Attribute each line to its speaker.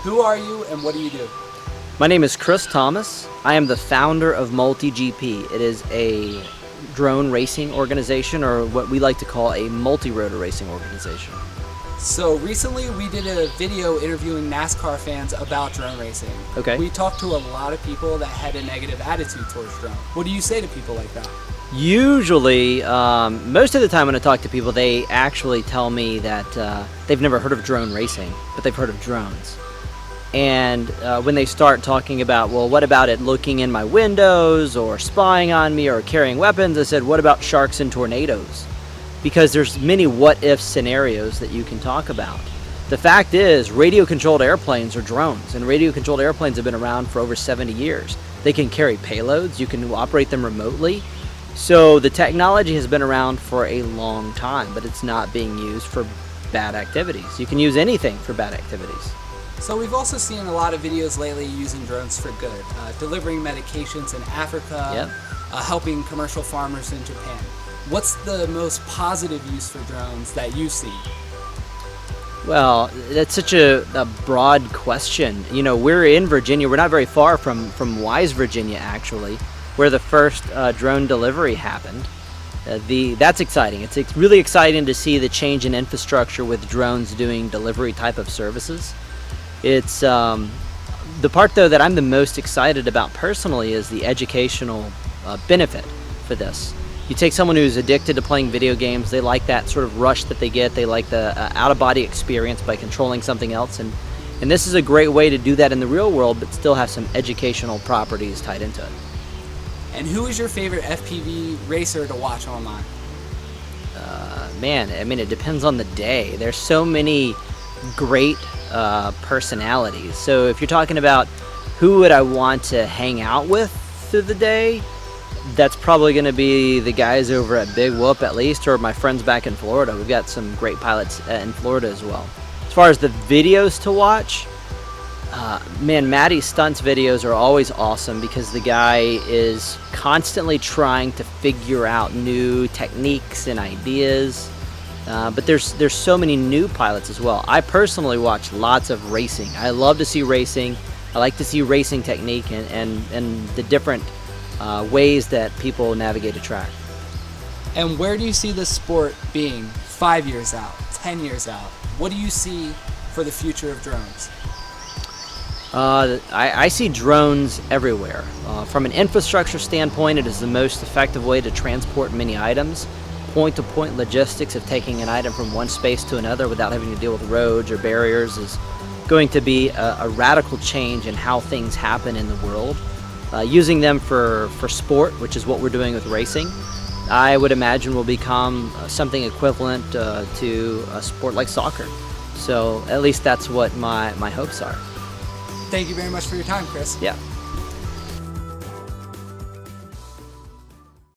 Speaker 1: Who are you and what do you do?
Speaker 2: My name is Chris Thomas. I am the founder of MultiGP. It is a drone racing organization, or what we like to call a multi-rotor racing organization.
Speaker 1: So recently we did a video interviewing NASCAR fans about drone racing.
Speaker 2: Okay.
Speaker 1: We talked to a lot of people that had a negative attitude towards drone. What do you say to people like that?
Speaker 2: Usually, most of the time when I talk to people, they actually tell me that they've never heard of drone racing, but they've heard of drones. And when they start talking about, well, what about it looking in my windows or spying on me or carrying weapons, I said, what about sharks and tornadoes? Because there's many what-if scenarios that you can talk about. The fact is, radio-controlled airplanes are drones, and radio-controlled airplanes have been around for over 70 years. They can carry payloads, you can operate them remotely. So the technology has been around for a long time, but it's not being used for bad activities. You can use anything for bad activities.
Speaker 1: So we've also seen a lot of videos lately using drones for good, delivering medications in Africa,
Speaker 2: Yep.
Speaker 1: Helping commercial farmers in Japan. What's the most positive use for drones that you see?
Speaker 2: Well, that's such a broad question. You know, we're in Virginia. We're not very far from Wise, Virginia, actually, where the first drone delivery happened. That's exciting. It's really exciting to see the change in infrastructure with drones doing delivery type of services. It's the part, though, that I'm the most excited about personally is the educational benefit for this. You take someone who's addicted to playing video games, they like that sort of rush that they get, they like the out-of-body experience by controlling something else, and this is a great way to do that in the real world, but still have some educational properties tied into it.
Speaker 1: And who is your favorite FPV racer to watch online?
Speaker 2: Man, I mean, it depends on the day. There's so many great personalities. So if you're talking about who would I want to hang out with through the day, that's probably going to be the guys over at Big Whoop, at least, or my friends back in Florida. We've got some great pilots in Florida as well. As far as the videos to watch, man, Matty's stunts videos are always awesome because the guy is constantly trying to figure out new techniques and ideas. But there's so many new pilots as well. I personally watch lots of racing. I love to see racing. I like to see racing technique and the different ways that people navigate a track.
Speaker 1: And where do you see the sport being 5 years out, 10 years out? What do you see for the future of drones?
Speaker 2: I see drones everywhere. From an infrastructure standpoint, it is the most effective way to transport many items. Point-to-point logistics of taking an item from one space to another without having to deal with roads or barriers is going to be a radical change in how things happen in the world. Using them for sport, which is what we're doing with racing, I would imagine will become something equivalent to a sport like soccer. So at least that's what my hopes are.
Speaker 1: Thank you very much for your time, Chris.
Speaker 2: Yeah.